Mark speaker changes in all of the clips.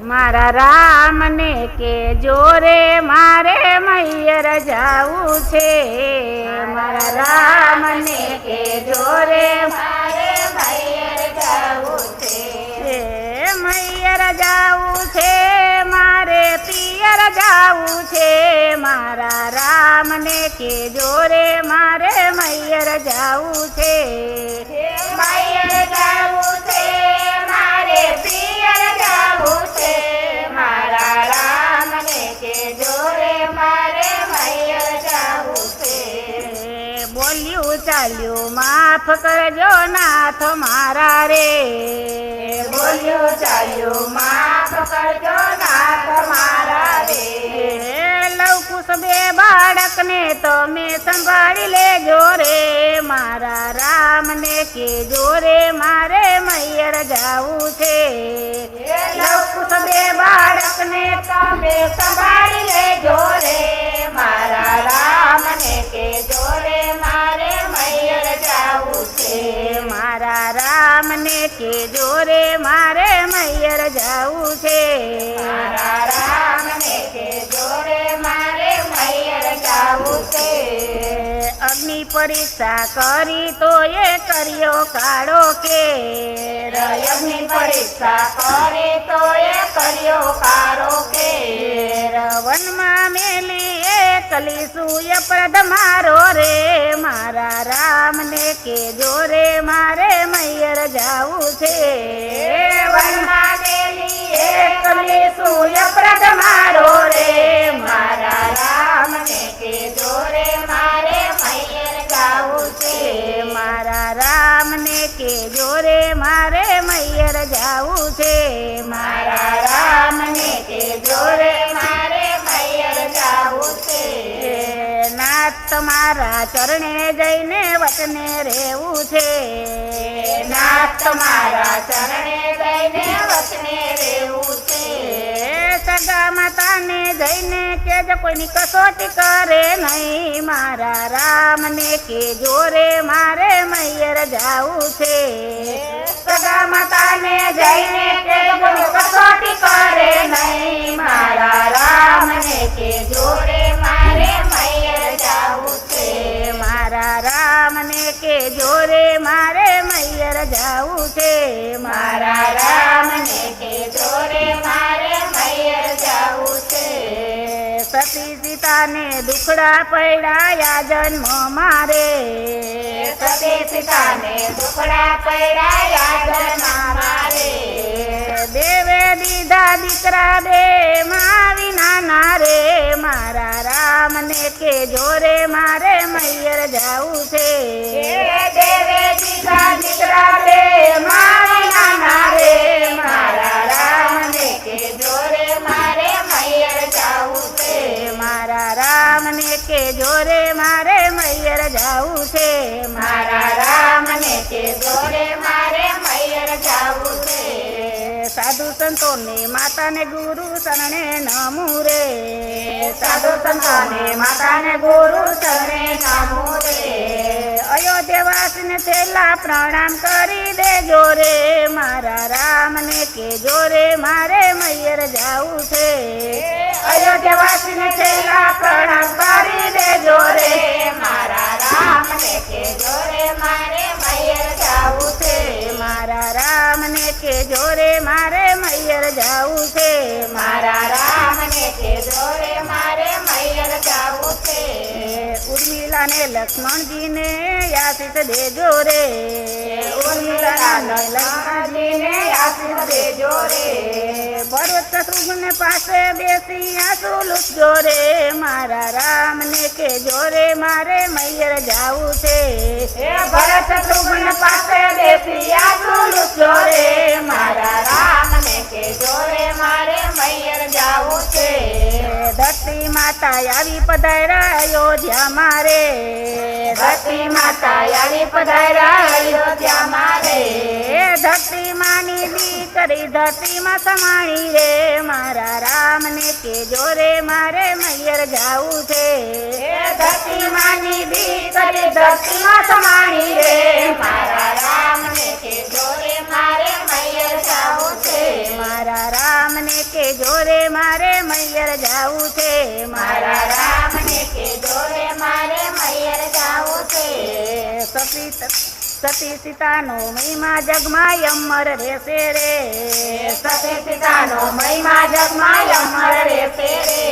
Speaker 1: મારા રામને કે જોરે મારે મૈયર જાવું છે. મારા રામને કે જોરે મારે મૈયર જાવું છે. મૈયર જાવું છે મારે પિયર જાવું છે. મારા રામને કે જોરે મારે મૈયર જાવું છે. મૈયર જાવું છે મારે પિયર જાવું છે. મારા રામને કે જોરે મારે મૈયર જાવું છે. બોલ્યું ચાલ્યું માફ કરજો નાથ મારા રે. બોલ્યું ચાલ્યું માફ કરજો નાથ મારા રે. લવકુશ બે બાળકને તમે સંભાળી લેજો રે. મારા રામને કે જોરે મારે મૈયર જાવું છે. લવકુશ બે બાળકને તમે સંભાળી લેજો રે. મારા રામને કે જોરે મારે મૈયર જાવું છે. મારા રામને કે જોરે મારે મૈયર જાવું છે. મારા રામને કે જોરે મારે મૈયર જાવું છે. અગ્નિ પરીક્ષા કરી તો એ કર્યો કાળો કેર. અગ્નિ પરીક્ષા કરી તો એ કર્યો કાળો કેર. વનમાં મેલી એકલી સૂય પ્રદ મારો રે. મારા રામને કે જોરે મારે મૈયર જાવું છે. વનમાં મેલી એકલી સૂય પ્રદ મારો રે. મારા રામને કે જોરે મારે મૈયર જાવું છે. મારા રામને કે જોરે મારે મૈયર જાવું છે. મારા રામને કે જોરે મારે મૈયર જાવું છે. નાથ તમારા ચરણે જઈને વતને રહેવું છે. નાથ તમારા ચરણે જઈને વતને રહેવું છે. સગા માતાને જઈને કેજો કોઈની કસોટી કરે નહીં. મારા રામને કે જોરે મારે મૈયર જાવું છે. સગા માતાને જઈને કેજો કોઈની કસોટી કરે નહીં. મારા રામને કે જોરે મારે મૈયર જાવું છે. મારા રામને કે જોરે મારે મૈયર જાવું છે. મારા રામને કે જોરે મારે મૈયર જાવું છે. સતી સીતાને દુખડા પડ્યા જન્મ મારે. સતી સીતાને દુખડા પડ્યા જન્મ મારે. દેવે દીધા દીકરા બે માં વિના રે. મારા રામને કે જોરે મારે મૈયર જાવું છે. દેવે દીધા દીકરા બે માં વિના રે. મારા રામને કે જોરે મારે મૈયર જાવું છે. મારા રામને કે જોરે મારે મૈયર જાવું છે. મારા રામને કે જોરે મારે મૈયર જાવું છે. સાધુ સંતોને માતાને ગુરુ શરણે નમું રે. સાધુ સંતોને માતાને ગુરુ શરણે નમું રે. અયોધ્યાવાસીને છેલ્લા પ્રણામ કરી દેજો રે. મારા રામને કે જોરે મારે મૈયર જાવું છે. અયોધ્યાવાસીને છેલ્લા પ્રણામ કરી દેજો રે. મારા રામને કે જોરે મારે મૈયર જાવું છે. મારા રામને કે જોરે મારે મૈયર જાવું છે. મારા રામને કે જોરે મારે મૈયર જાવું છે. ઉર્મિલાને લક્ષ્મણજીને આશીષ દેજો રે. ઉર્મિલાને લક્ષ્મણજીને આશીષ દેજો રે. ભરત શત્રુઘ્ન પાસે બેસી આંસુ લૂટજો રે. મારા રામને કે જોરે મારે મૈયર જાવું છે. ભરત શત્રુઘ્ન પાસે બેસી આંસુ લૂટજો રે. મારા રામને કે જોરે મારે મૈયર જાવું છે. ધરતી માતા આવી પધાર્યા અયોધ્યા મારે. ધરતી માતા આવી પધાર્યા અયોધ્યા મારે. ધરતી માની દીકરી ધરતીમાં સમાણી રે. મારા રામને કે જોરે મારે મૈયર જાવું છે. ધરતી માની દીકરી ધરતીમાં સમાણી રે. મારા રામને કે જોરે મારે મૈયર જાવું છે. મારા રામ રામને કે જોરે મારે મૈયર જાવું છે
Speaker 2: મારા રામને કે જોરે મારે મૈયર જાવું છે
Speaker 1: સતી સીતાનો મહિમા જગમાં અમર રહેશે રે
Speaker 2: સતી સીતાનો મહિમા જગમાં અમર રહેશે રે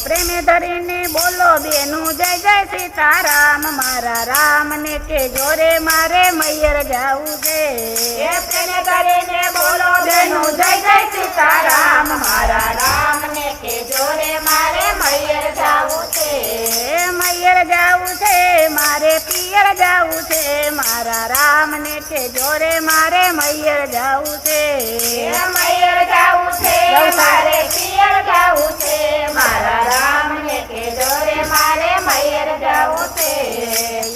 Speaker 1: પ્રેમે ધરીને બોલો બેનું જય જય સીતારામ મારા રામને કે જોરે મારે મૈયર જાવું છે
Speaker 2: પ્રેમે ધરીને બોલો બેનું જય જય સીતારામ મારા રામને કે જોરે મારે મૈયર જાવું છે
Speaker 1: મૈયર જાવું છે મારે પિયર જાવું છે મારા રામને કે જોરે મારે મૈયર જાવું છે
Speaker 2: મૈયર જાવું છે મારે પિયર જાવું છે મારા રામને કે જોરે મારે મૈયર જાવું છે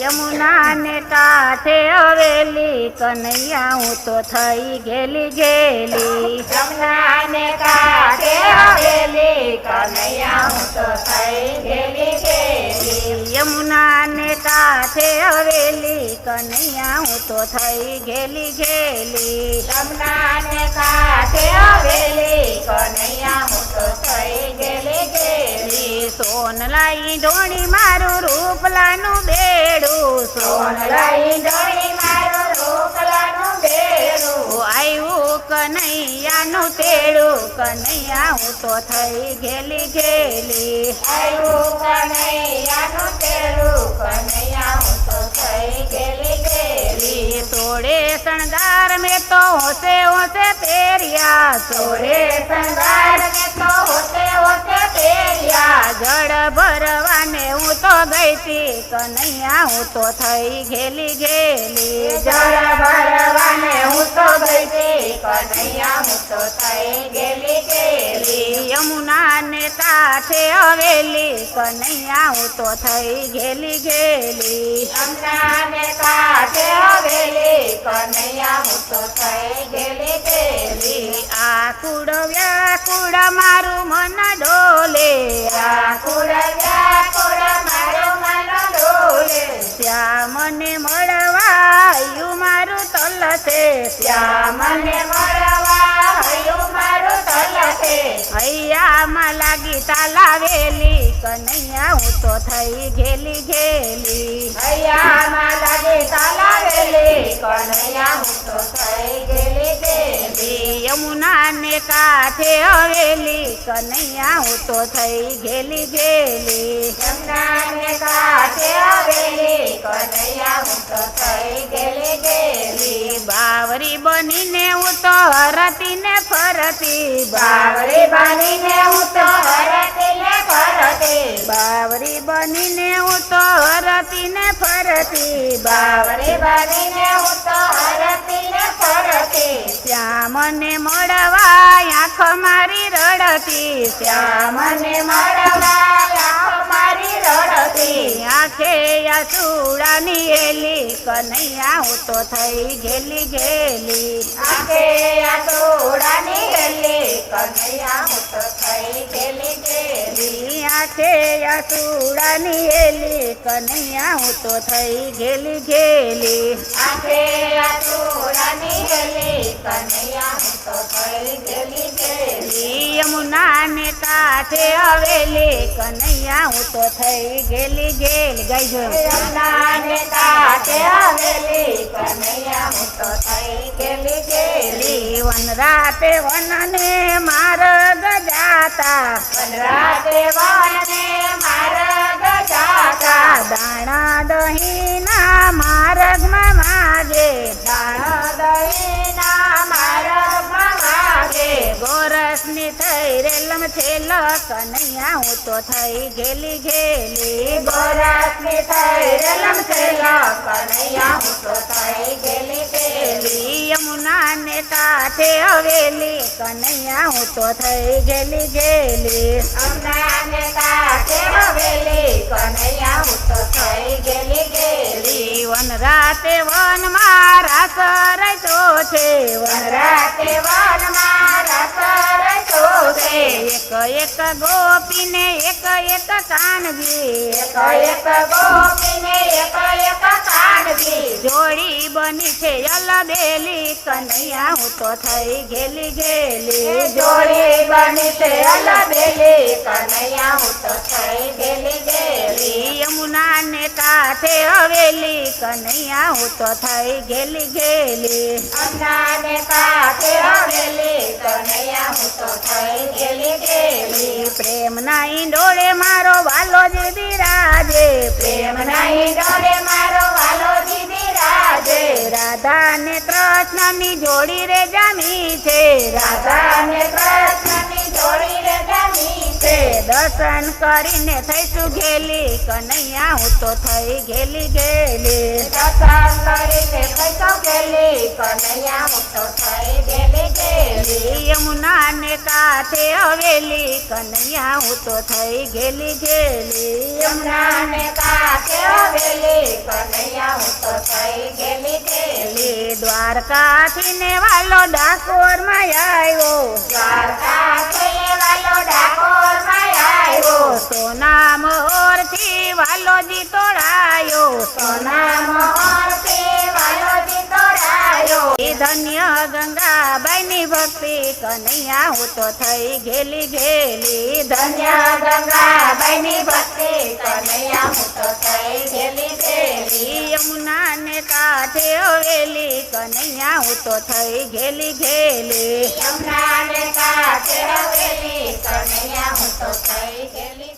Speaker 1: યમુના ને કાંઠે હવેલી કનૈયા હું તો થઈ ગેલી ગેલી
Speaker 2: જમના ને કાંઠે હવેલી કનૈયા હું તો થઈ ગેલી ગેલી
Speaker 1: યમુના ને કાંઠે હવેલી કનૈયા હું તો થઈ ગેલી ગેલી
Speaker 2: જમના ને કાંઠે હવેલી કનૈયા હું તો થઈ ગેલી ગેલી
Speaker 1: સોનલાઈ ઢોણી મારું રૂપલાનું બેડું
Speaker 2: સોનલાઈ ઢોળી મારું રૂપલાનું બેડું
Speaker 1: આવ્યું કનૈયાનું તેડું કનૈયા હું તો થઈ ગેલી ગેલી
Speaker 2: આવ્યું કનૈયાનું તેડું કનૈયા હું તો થઈ ગેલી ગેલી
Speaker 1: સોળે શણગાર મેં તો હોશે હોશે પહેર્યા
Speaker 2: સોળે શણગાર ને તો હોતે હોતે પહેર્યા
Speaker 1: જળ ભરવાને હું તો ગઈ તી કનૈયા હું તો થઈ ગેલી ગેલી
Speaker 2: જળ ભરવાને હું તો ગઈ તી કનૈયા હું તો થઈ ગેલી ગેલી
Speaker 1: યમુના ને કાંઠે હવેલી કનૈયા હું તો થઈ ગેલી ગેલી
Speaker 2: જમના ને કાંઠે હવેલી કનૈયા હું તો થઈ ગેલી ગેલી
Speaker 1: આકુડ વ્યાકુડ મારું મન ડોલે
Speaker 2: વ્યાકુળ વ્યાકુળ મારું મન ડોલે
Speaker 1: ત્યાં મને મળવાયું મારું તલ છે
Speaker 2: ત્યાં મને મળવા હયું મારું તલ છે
Speaker 1: હૈયામાં લાગી તાલાવેલી કનૈયા હું તો થઈ ગેલી ગેલી
Speaker 2: હૈયામાં લાગે તાલાવેલી કનૈયા હું તો થઈ ગેલી ગેલી
Speaker 1: યમુના ને કાંઠે હવેલી કનૈયા હું તો થઈ ગેલી ગેલી
Speaker 2: જમના ને કાંઠે હવેલી કનૈયા હું તો થઈ ગેલી ગેલી
Speaker 1: બાવરી બનીને હું તો હરતી ને ફરતી
Speaker 2: બાવરી બનીને હું તો હરતી ને ફરતી
Speaker 1: બાવરી બનીને હું તો હરતી ને ફરતી
Speaker 2: બાવરી બનીને હું તો હરતી ને ફરતી
Speaker 1: ત્યાં મને મળવા આંખ મારી રડતી
Speaker 2: ત્યાં મને મળવા આંખ મારી રડતી
Speaker 1: આંખે આસુડાની એલી કનૈયા હું તો થઈ ગેલી ગેલી
Speaker 2: આંખે આસુડાની ગેલી કનૈયા હું તો થઈ ગેલી ગેલી
Speaker 1: આંખે આસુડાની એલી કનૈયા હું તો થઈ ગેલી ગેલી
Speaker 2: આંખે આસુડાની ગેલી કનૈયા હું તો થઈ ગેલી ગેલી
Speaker 1: યમુના ને કાંઠે હવેલી કનૈયા હું તો થઈ ગેલી ગેલી ગાઈ જો
Speaker 2: જમના ને કાંઠે હવેલી કનૈયા હું તો થઈ ગેલી ગેલી
Speaker 1: વન રાતે વનને માર્ગ જાતા
Speaker 2: વનરાતે વને માર્ગ જાતા
Speaker 1: દાણા દહીંના માર્ગમાં માગે
Speaker 2: દાણ દહીંના માર્ગમાં માગે
Speaker 1: ગોરસની થઈ રેલમ છેલ કનૈયા હું તો થઈ ગેલી ગેલી
Speaker 2: ગોરસની થઈ રેલમ છેલા કનૈયા હું તો થઈ ગેલી ગેલી
Speaker 1: યમુના ને કાંઠે હવેલી કનૈયા હું તો થઈ ગેલી ગેલી
Speaker 2: જમના ને કાંઠે હવેલી કનૈયા હું તો થઈ ગેલી ગેલી
Speaker 1: વન રાતે વનમાં રાસ રચો છે
Speaker 2: વનરાતે વનમાં રસ રચો છે
Speaker 1: એક એક ગોપીને એક એક કાનજી
Speaker 2: એક એક ગોપીને એક એક કાનજી
Speaker 1: જોડી બની છે અલબેલી કનૈયા હું તો થઈ ગેલી ગેલી
Speaker 2: જોડી શિવની છે અલબેલી કનૈયા હું તો થઈ ગેલી ગેલી
Speaker 1: યમુના ને કાંઠે હવેલી કનૈયા હું તો થઈ ગેલી ગેલી
Speaker 2: અમનાને કાંઠે હવેલી કનૈયા હું તો થઈ ગેલી ગેલી
Speaker 1: પ્રેમના ઈંડોળે મારો વાલોજી બિરાજે
Speaker 2: પ્રેમના ઈંડોળે મારો વાલોજી બિરાજે
Speaker 1: રાધા ને કૃષ્ણની જોડી રે જામી છે
Speaker 2: રાધા અને કૃષ્ણની જોડી રે જમી છે
Speaker 1: દર્શન કરીને થઈશું ઘેલી કનૈયા હું તો થઈ ગેલી ગેલી
Speaker 2: દર્શન કરીને પૈસો ગેલી કનૈયા હું તો થઈ ગેલી ગેલી
Speaker 1: યમુના ને કાંઠે હવેલી કનૈયા હું તો થઈ ગેલી ગેલી
Speaker 2: યમુનાને કાંઠે હવેલી કનૈયા હું તો થઈ ગેલી ગેલી
Speaker 1: દ્વારકાથી ને વાલો ડાકોર માં આવ્યો
Speaker 2: દ્વારકા થઈએ વાલો ડાકોરમાં આવ્યો
Speaker 1: સોના મોર થી વાલોજી તોડાયો
Speaker 2: સોના મોરથી વાલોજી તોડાયો
Speaker 1: ધન્ય ગંગાબાઈ ની ભક્તિ કનૈયા હું તો થઈ ગેલી ગેલી
Speaker 2: ધન્ય ગંગાબાઈની ભક્તિ કનૈયા હું તો થઈ ગેલી ગેલી
Speaker 1: યમુના ને કાંઠે હવેલી કનૈયા હું તો થઈ ગેલી ગેલી
Speaker 2: યમુનાને કાંઠે હવેલી કનૈયા હું તો થઈ ગેલી